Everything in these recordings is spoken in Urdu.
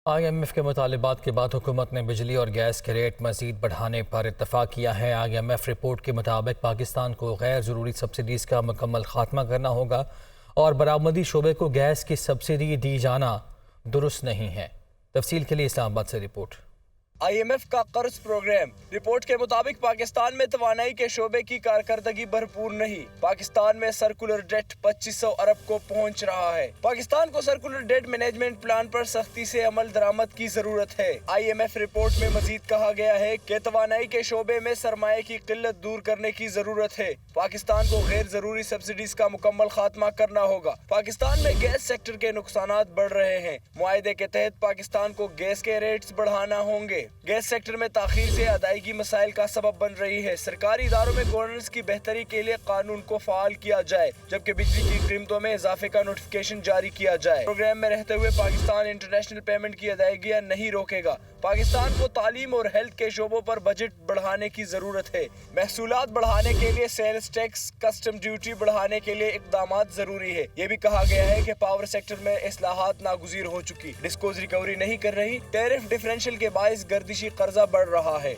IMF کے مطالبات کے بعد حکومت نے بجلی اور گیس کے ریٹ مزید بڑھانے پر اتفاق کیا ہے۔ IMF رپورٹ کے مطابق پاکستان کو غیر ضروری سبسڈیز کا مکمل خاتمہ کرنا ہوگا اور برآمدی شعبے کو گیس کی سبسڈی دی جانا درست نہیں ہے۔ تفصیل کے لیے اسلام آباد سے رپورٹ۔ IMF کا قرض پروگرام رپورٹ کے مطابق پاکستان میں توانائی کے شعبے کی کارکردگی بھرپور نہیں۔ پاکستان میں سرکولر ڈیٹ 2500 ارب کو پہنچ رہا ہے۔ پاکستان کو سرکولر ڈیٹ مینجمنٹ پلان پر سختی سے عمل درآمد کی ضرورت ہے۔ IMF رپورٹ میں مزید کہا گیا ہے کہ توانائی کے شعبے میں سرمایہ کی قلت دور کرنے کی ضرورت ہے۔ پاکستان کو غیر ضروری سبسڈیز کا مکمل خاتمہ کرنا ہوگا۔ پاکستان میں گیس سیکٹر کے نقصانات بڑھ رہے ہیں۔ معاہدے کے تحت پاکستان کو گیس کے ریٹس بڑھانا ہوں گے۔ گیس سیکٹر میں تاخیر سے ادائیگی مسائل کا سبب بن رہی ہے۔ سرکاری اداروں میں گورننس کی بہتری کے لیے قانون کو فعال کیا جائے، جبکہ بجلی کی قیمتوں میں اضافے کا نوٹیفکیشن جاری کیا جائے۔ پروگرام میں رہتے ہوئے پاکستان انٹرنیشنل پیمنٹ کی ادائیگیاں نہیں روکے گا۔ پاکستان کو تعلیم اور ہیلتھ کے شعبوں پر بجٹ بڑھانے کی ضرورت ہے۔ محصولات بڑھانے کے لیے سیلز ٹیکس، کسٹم ڈیوٹی بڑھانے کے لیے اقدامات ضروری ہے۔ یہ بھی کہا گیا ہے کہ پاور سیکٹر میں اصلاحات ناگزیر ہو چکی، ڈسکوز ریکوری نہیں کر رہی، ٹیرف ڈیفرنشل کے باعث گردشی قرضہ بڑھ رہا ہے۔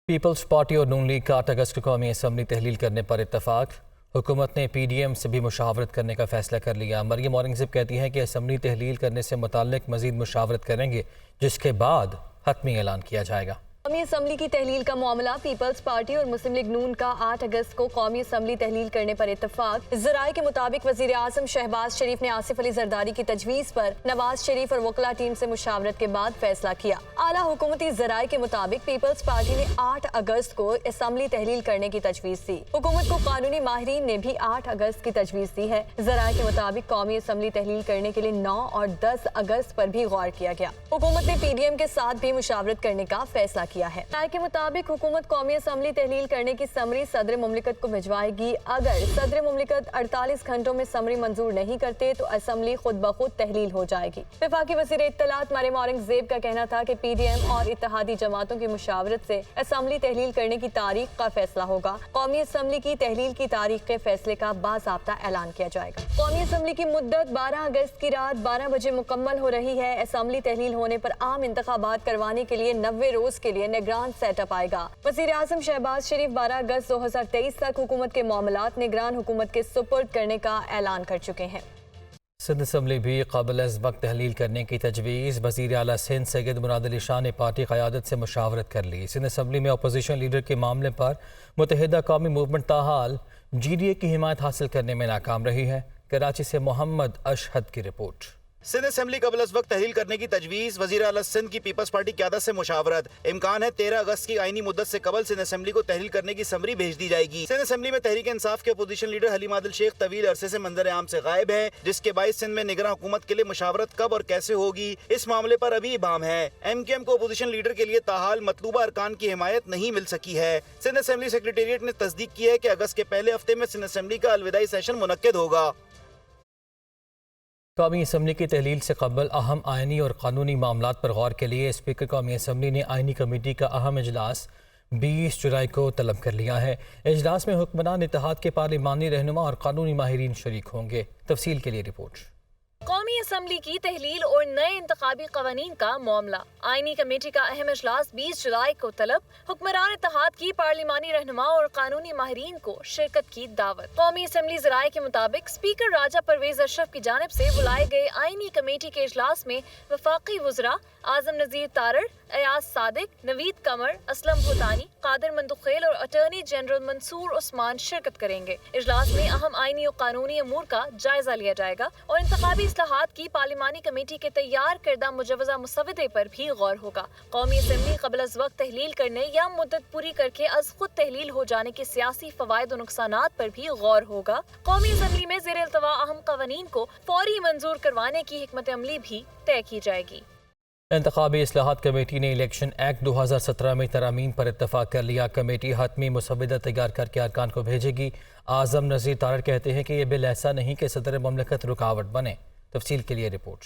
پیپلز پارٹی اور نون لیگ کا 8 اگست کو قومی اسمبلی تحلیل کرنے پر اتفاق۔ حکومت نے PDM سے بھی مشاورت کرنے کا فیصلہ کر لیا۔ مریم اورنگزیب کہتی ہیں کہ اسمبلی تحلیل کرنے سے متعلق مزید مشاورت کریں گے، جس کے بعد حتمی اعلان کیا جائے گا۔ قومی اسمبلی کی تحلیل کا معاملہ پیپلز پارٹی اور مسلم لیگ نون کا 8 اگست کو قومی اسمبلی تحلیل کرنے پر اتفاق۔ ذرائع کے مطابق وزیر اعظم شہباز شریف نے آصف علی زرداری کی تجویز پر نواز شریف اور وکلاء ٹیم سے مشاورت کے بعد فیصلہ کیا۔ اعلیٰ حکومتی ذرائع کے مطابق پیپلز پارٹی نے 8 اگست کو اسمبلی تحلیل کرنے کی تجویز دی۔ حکومت کو قانونی ماہرین نے بھی 8 اگست کی تجویز دی ہے۔ ذرائع کے مطابق قومی اسمبلی تحلیل کرنے کے لیے 9 اور 10 اگست پر بھی غور کیا گیا۔ حکومت نے PDM کے ساتھ بھی مشاورت کرنے کا فیصلہ کیا ہے۔ رائے کے مطابق حکومت قومی اسمبلی تحلیل کرنے کی سمری صدر مملکت کو بھجوائے گی۔ اگر صدر مملکت 48 گھنٹوں میں سمری منظور نہیں کرتے تو اسمبلی خود بخود تحلیل ہو جائے گی۔ وفاقی وزیر اطلاعات مریم اورنگزیب کا کہنا تھا کہ PDM اور اتحادی جماعتوں کی مشاورت سے اسمبلی تحلیل کرنے کی تاریخ کا فیصلہ ہوگا۔ قومی اسمبلی کی تحلیل کی تاریخ کے فیصلے کا باضابطہ اعلان کیا جائے گا۔ قومی اسمبلی کی مدت 12 اگست کی رات 12 بجے مکمل ہو رہی ہے۔ اسمبلی تحلیل ہونے پر عام انتخابات کروانے کے لیے 90 روز کے لیے نگران سیٹ اپ آئے گا۔ وزیر اعظم شہباز شریف 12 اگست 2023 تک حکومت کے معاملات نگران حکومت کے سپرد کرنے کا اعلان کر چکے ہیں۔ سندھ اسمبلی بھی قبل از وقت تحلیل کرنے کی تجویز۔ وزیر اعلیٰ سندھ سید مراد علی شاہ نے پارٹی قیادت سے مشاورت کر لی۔ سندھ اسمبلی میں اپوزیشن لیڈر کے معاملے پر متحدہ قومی موومنٹ تاحال GDA کی حمایت حاصل کرنے میں ناکام رہی ہے۔ کراچی سے محمد اشہد کی رپورٹ۔ سندھ اسمبلی قبل از وقت تحلیل کرنے کی تجویز۔ وزیر اعلیٰ سندھ کی پیپلز پارٹی قیادت سے مشاورت۔ امکان ہے 13 اگست کی آئینی مدت سے قبل سندھ اسمبلی کو تحلیل کرنے کی سمری بھیج دی جائے گی۔ سندھ اسمبلی میں تحریک انصاف کے اپوزیشن لیڈر حلیم عادل شیخ طویل عرصے سے منظر عام سے غائب ہیں، جس کے باعث سندھ میں نگراں حکومت کے لیے مشاورت کب اور کیسے ہوگی، اس معاملے پر ابھی ابہام ہے۔ MKM کو اپوزیشن لیڈر کے لیے تاحال مطلوبہ ارکان کی حمایت نہیں مل سکی ہے۔ سندھ اسمبلی سیکریٹریٹ نے تصدیق کی ہے کہ اگست کے پہلے ہفتے میں سندھ اسمبلی کا الوداعی سیشن منعقد ہوگا۔ قومی اسمبلی کی تحلیل سے قبل اہم آئینی اور قانونی معاملات پر غور کے لیے اسپیکر قومی اسمبلی نے آئینی کمیٹی کا اہم اجلاس 20 جولائی کو طلب کر لیا ہے۔ اجلاس میں حکمران اتحاد کے پارلیمانی رہنما اور قانونی ماہرین شریک ہوں گے۔ تفصیل کے لیے رپورٹ۔ قومی اسمبلی کی تحلیل اور نئے انتخابی قوانین کا معاملہ۔ آئینی کمیٹی کا اہم اجلاس 20 جولائی کو طلب۔ حکمران اتحاد کی پارلیمانی رہنما اور قانونی ماہرین کو شرکت کی دعوت۔ قومی اسمبلی ذرائع کے مطابق اسپیکر راجہ پرویز اشرف کی جانب سے بلائے گئے آئینی کمیٹی کے اجلاس میں وفاقی وزراء اعظم نذیر تارڑ، ایاز صادق، نوید قمر، اسلم بھوتانی، قادر مندخیل اور اٹارنی جنرل منصور عثمان شرکت کریں گے۔ اجلاس میں اہم آئینی اور قانونی امور کا جائزہ لیا جائے گا اور انتخابی اصلاحات کی پارلیمانی کمیٹی کے تیار کردہ مجوزہ مسودے پر بھی غور ہوگا۔ قومی اسمبلی قبل از وقت تحلیل کرنے یا مدت پوری کر کے از خود تحلیل ہو جانے کے سیاسی فوائد و نقصانات پر بھی غور ہوگا۔ قومی اسمبلی میں زیر التواء اہم قوانین کو فوری منظور کروانے کی حکمت عملی بھی طے کی جائے گی۔ انتخابی اصلاحات کمیٹی نے الیکشن ایکٹ 2017 میں ترامیم پر اتفاق کر لیا۔ کمیٹی حتمی مسودہ تیار کر کے ارکان کو بھیجے گی۔ اعظم نذیر تارڑ کہتے ہیں کہ یہ بل ایسا نہیں کہ صدر مملکت رکاوٹ بنے۔ تفصیل کے لیے رپورٹ۔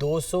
200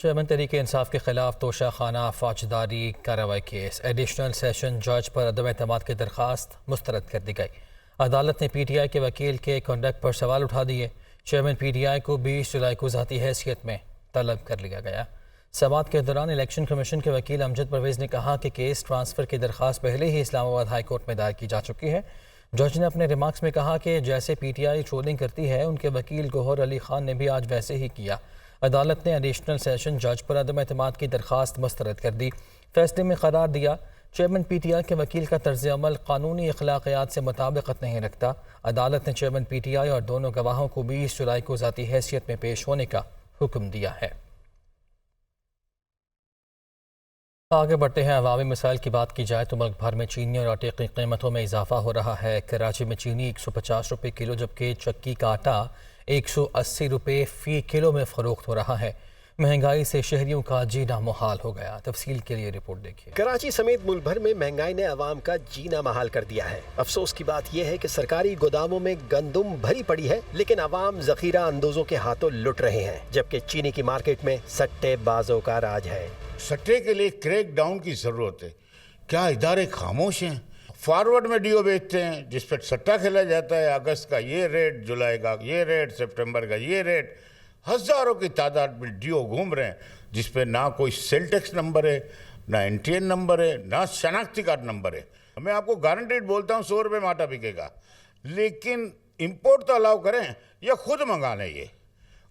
چیئرمین تحریک انصاف کے خلاف توشہ خانہ فوجداری کارروائی کیس ایڈیشنل سیشن جج پر عدم اعتماد کی درخواست مسترد کر دی گئی۔ عدالت نے پی ٹی آئی کے وکیل کے کنڈکٹ پر سوال اٹھا دیے۔ چیئرمین پی ٹی آئی کو 20 جولائی کو ذاتی حیثیت میں طلب کر لیا گیا۔ سماعت کے دوران الیکشن کمیشن کے وکیل امجد پرویز نے کہا کہ کیس ٹرانسفر کی درخواست پہلے ہی اسلام آباد ہائی کورٹ میں دائر کی جا چکی ہے۔ جج نے اپنے ریمارکس میں کہا کہ جیسے پی ٹی آئی ٹرولنگ کرتی ہے، ان کے وکیل گوہر علی خان نے بھی آج ویسے ہی کیا۔ عدالت نے ایڈیشنل سیشن جج پر عدم اعتماد کی درخواست مسترد کر دی۔ فیصلے میں قرار دیا، چیئرمین پی ٹی آئی کے وکیل کا طرز عمل قانونی اخلاقیات سے مطابقت نہیں رکھتا۔ عدالت نے چیئرمین پی ٹی آئی اور دونوں گواہوں کو 20 جولائی کو ذاتی حیثیت میں پیش ہونے کا حکم دیا ہے۔ آگے بڑھتے ہیں۔ عوامی مسائل کی بات کی جائے تو ملک بھر میں چینی اور آٹے کی قیمتوں میں اضافہ ہو رہا ہے۔ کراچی میں چینی 150 روپے کلو جبکہ چکی کا آٹا 180 روپے فی کلو میں فروخت ہو رہا ہے۔ مہنگائی سے شہریوں کا جینا محال ہو گیا۔ تفصیل کے لیے رپورٹ دیکھیے۔ کراچی سمیت ملک بھر میں مہنگائی نے عوام کا جینا محال کر دیا ہے۔ افسوس کی بات یہ ہے کہ سرکاری گوداموں میں گندم بھری پڑی ہے لیکن عوام ذخیرہ اندوزوں کے ہاتھوں لٹ رہے ہیں، جبکہ چینی کی مارکیٹ میں سٹے بازوں کا راج ہے۔ سٹے کے لیے کریک ڈاؤن کی ضرورت ہے۔ کیا ادارے خاموش ہیں؟ فارورڈ میں ڈیو بیچتے ہیں جس پہ سٹا کھیلا جاتا ہے، اگست کا یہ ریٹ، جولائی کا یہ ریٹ، سپٹمبر کا یہ ریٹ، ہزاروں کی تعداد میں ڈیو گھوم رہے ہیں جس پہ نہ کوئی سیل ٹیکس نمبر ہے، نہ NTN نمبر ہے، نہ شناختی کارڈ نمبر ہے۔ میں آپ کو گارنٹیڈ بولتا ہوں 100 روپے میں آٹا بکے گا، لیکن امپورٹ تو الاؤ کریں یا خود منگا لیں، یہ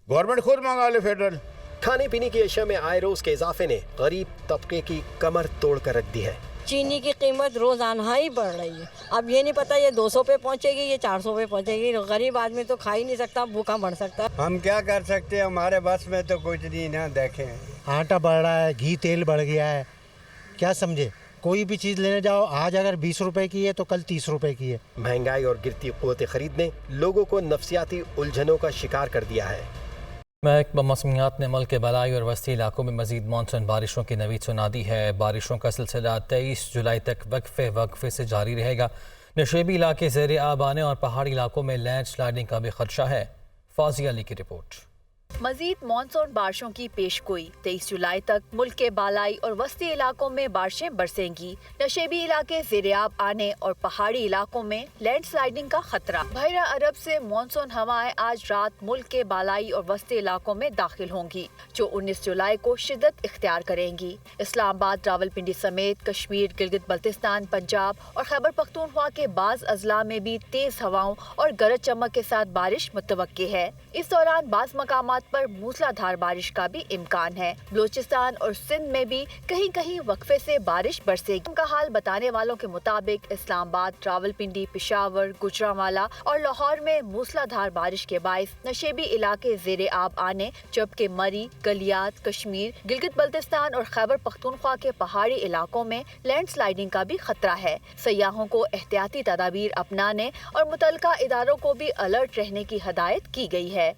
گورنمنٹ خود منگا لے فیڈرل۔ کھانے پینے کی اشیاء میں آئے روز کے اضافے نے غریب طبقے کی کمر توڑ کر رکھ دی ہے۔ چینی کی قیمت روزانہ ہی بڑھ رہی ہے، اب یہ نہیں پتہ یہ 200 پہ پہنچے گی، یہ 400 پہ پہنچے گی۔ غریب آدمی تو کھا ہی نہیں سکتا، بھوکا مر سکتا ہے۔ ہم کیا کر سکتے ہیں، ہمارے بس میں تو کچھ نہیں نا۔ دیکھیں آٹا بڑھ رہا ہے، گھی تیل بڑھ گیا ہے، کیا سمجھے؟ کوئی بھی چیز لینے جاؤ، آج اگر 20 روپے کی ہے تو کل 30 روپے کی ہے۔ مہنگائی اور گرتی قوت خرید نے لوگوں کو نفسیاتی الجھنوں کا شکار کر دیا ہے۔ محکمہ موسمیات نے ملک کے بالائی اور وسطی علاقوں میں مزید مانسون بارشوں کی نوید سنا دی ہے۔ بارشوں کا سلسلہ 23 جولائی تک وقفے سے جاری رہے گا۔ نشیبی علاقے زیر آب آنے اور پہاڑی علاقوں میں لینڈ سلائیڈنگ کا بھی خدشہ ہے۔ فاضیہ علی کی رپورٹ۔ مزید مانسون بارشوں کی پیش گوئی 23 جولائی تک ملک کے بالائی اور وسطی علاقوں میں بارشیں برسیں گی۔ نشیبی علاقے زیر آب آنے اور پہاڑی علاقوں میں لینڈ سلائیڈنگ کا خطرہ۔ بحیرہ عرب سے مانسون ہوائیں آج رات ملک کے بالائی اور وسطی علاقوں میں داخل ہوں گی جو 19 جولائی کو شدت اختیار کریں گی۔ اسلام آباد، راولپنڈی سمیت کشمیر، گلگت بلتستان، پنجاب اور خیبر پختونخوا کے بعض اضلاع میں بھی تیز ہواؤں اور گرج چمک کے ساتھ بارش متوقع ہے۔ اس دوران بعض مقامات پر موسلا دھار بارش کا بھی امکان ہے۔ بلوچستان اور سندھ میں بھی کہیں کہیں وقفے سے بارش برسے گی۔ کا حال بتانے والوں کے مطابق اسلام آباد، راولپنڈی، پشاور، گوجرانوالہ اور لاہور میں موسلا دھار بارش کے باعث نشیبی علاقے زیر آب آنے، جبکہ مری، گلیات، کشمیر، گلگت بلتستان اور خیبر پختونخوا کے پہاڑی علاقوں میں لینڈ سلائیڈنگ کا بھی خطرہ ہے۔ سیاحوں کو احتیاطی تدابیر اپنانے اور متعلقہ اداروں کو بھی الرٹ رہنے کی ہدایت کی گئی ہے۔